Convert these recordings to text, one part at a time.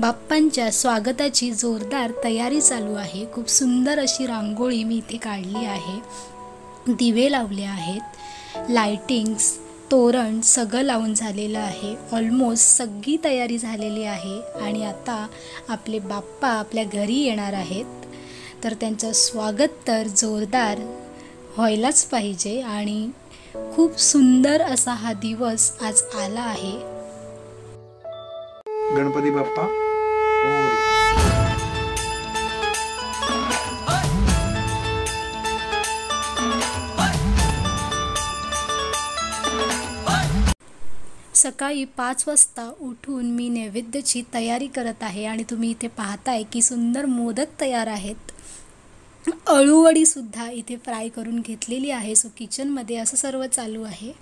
बाप्पांच्या स्वागताची जोरदार तयारी चालू आहे। खूप सुंदर अशी रांगोळी मी इथे काढली आहे। दिवे लावले आहेत, लाइटिंग्स, तोरण सगळं लावून झालेलं आहे। ऑलमोस्ट सगळी तयारी झालेली आहे आणि आता आपले बाप्पा आपल्या घरी येणार आहेत, तर त्यांचं स्वागत तर जोरदार व्हायलाच पाहिजे आणि खूप सुंदर असा हा दिवस आज आला आहे। गणपती बाप्पा सकाळी 5 वाजता उठून मी नैवेद्याची तयारी करत आहे आणि तुम्ही इथे पाहताय की सुंदर मोदक तयार आहेत। अळूवडी सुद्धा इथे फ्राय करून घेतलेली आहे। सो किचन मध्ये असं सर्व चालू आहे।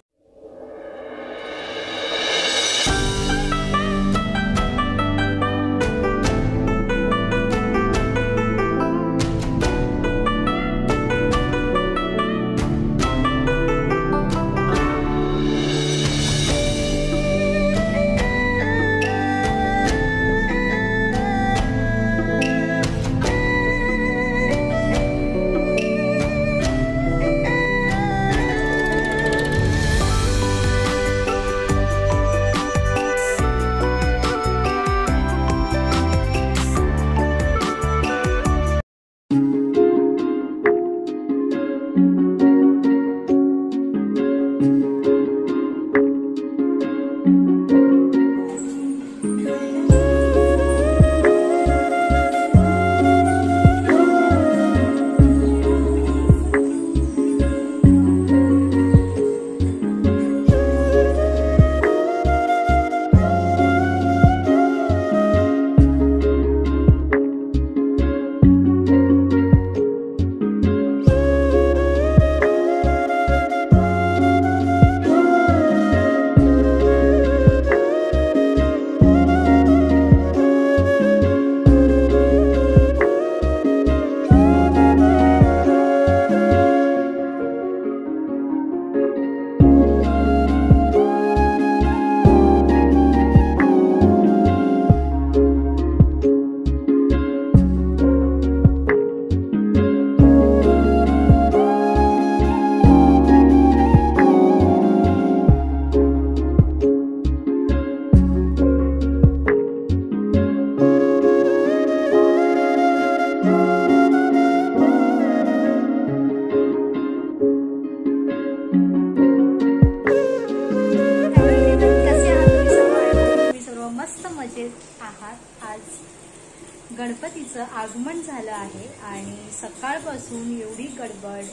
आज गणपतीचं आगमन झालं आहे आणि सकाळपासून एवढी गडबड,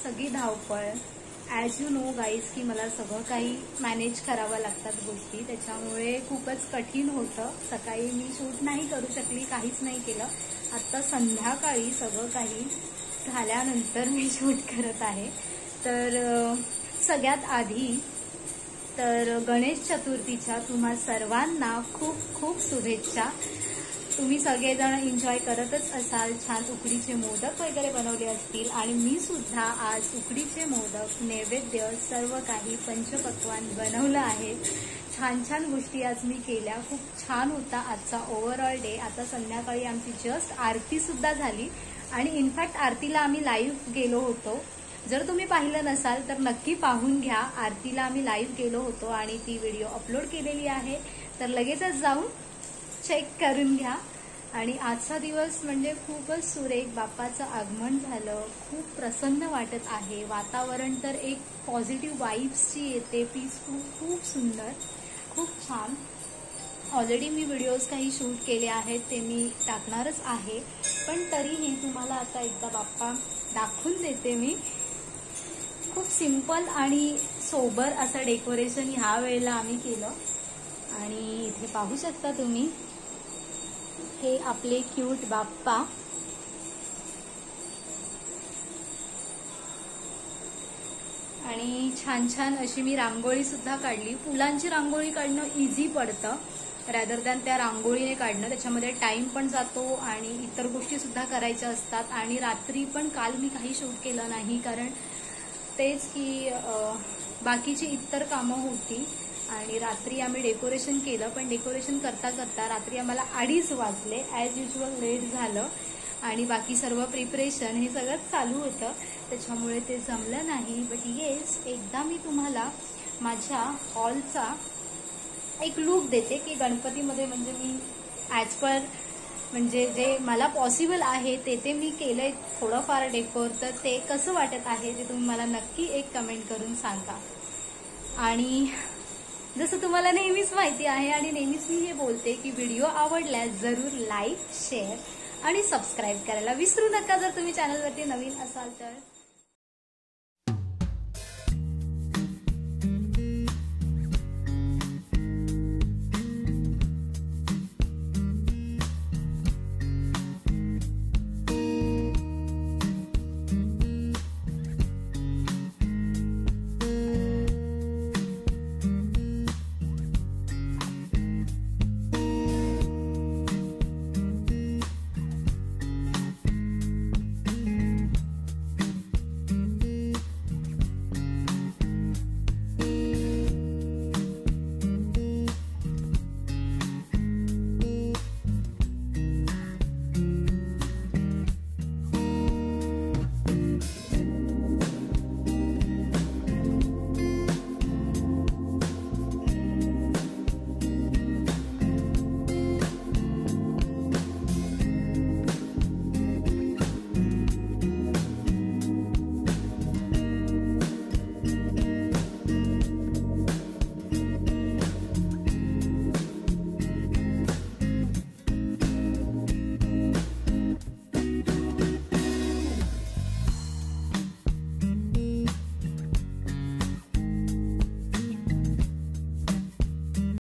सगळी धावपळ। ॲज यू नो गाईज की मला सगळं काही मॅनेज करावं लागतात गोष्टी, त्याच्यामुळे खूपच कठीण होतं। सकाळी मी शूट नाही करू शकली, काहीच नाही केलं। आता संध्याकाळी सगळं काही झाल्यानंतर मी शूट करत आहे। तर सगळ्यात आधी तर गणेश चतुर्थीच्या तुम्हा सर्वांना खूप खूप शुभेच्छा। तुम्ही सगळेजण एन्जॉय करतच असाल, छान उकडीचे मोदक वगैरे बनवले असतील आणि मी सुद्धा आज उकडीचे मोदक, नैवेद्य, सर्व काही पंचपक्वान्न बनवलं आहे। छान छान गोष्टी आज मी केल्या। खूप छान होता आजचा ओव्हरऑल डे। आता संध्याकाळी आमची जस्ट आरती सुद्धा झाली आणि इनफॅक्ट आरतीला आम्ही लाईव्ह गेलो होतो। जर तुम्ही पाहिलं नसाल तर नक्की पाहून घ्या। आरतीला आम्ही लाईव्ह गेलो होतो आणि ती व्हिडिओ अपलोड केलेली आहे, तर लगेचच जाऊन चेक करून घ्या। आणि आजचा दिवस म्हणजे खूपच सुरेख, बाप्पाचं आगमन झालं, खूप प्रसन्न वाटत आहे। वातावरण तर एक पॉझिटिव्ह वाईब्सची येते, पीसफुल, खूप सुंदर, खूप छान। ऑलरेडी मी व्हिडिओज काही शूट केले आहेत, ते मी टाकणारच आहे, पण तरीही तुम्हाला आता एकदा बाप्पा दाखवून देते मी। खूप सिंपल आणि सोबर असं डेकोरेशन ह्या वेळेला आम्ही केलं आणि इथे पाहू शकता तुम्ही, हे आपले क्यूट बाप्पा। आणि छान छान अशी मी रांगोळी सुद्धा काढली। फुलांची रांगोळी काढणं इझी पडतं रॅदर दॅन त्या रांगोळीने काढणं, त्याच्यामध्ये टाइम पण जातो आणि इतर गोष्टी सुद्धा करायच्या असतात। आणि रात्री पण काल मी काही शूट केलं नाही, कारण तेच की बाकीची इतर कामं होती, आणि रात्री आम्ही डेकोरेशन केलं, पण डेकोरेशन करता करता रात्री आम्हाला 2:30 वाजले. ॲज युजल लेट झालं आणि बाकी सर्व प्रिपरेशन हे सगळं चालू होतं, त्याच्यामुळे ते जमलं नाही. बट येस, एकदा मी तुम्हाला माझ्या हॉलचा एक लुक देते की गणपतीमध्ये म्हणजे मी ॲज पर म्हणजे जे मला पॉसिबल आहे ते मी केलंय थोडंफार डेकोर. तर ते कसं वाटत आहे ते तुम्ही मला नक्की एक कमेंट करून सांगा. आणि जसं तुम्हाला नेहमीच माहिती आहे आणि नेहमीच मी हे बोलते की व्हिडिओ आवडल्यास जरूर लाईक, शेअर आणि सबस्क्राईब करायला विसरू नका जर तुम्ही चॅनलवरती नवीन असाल तर.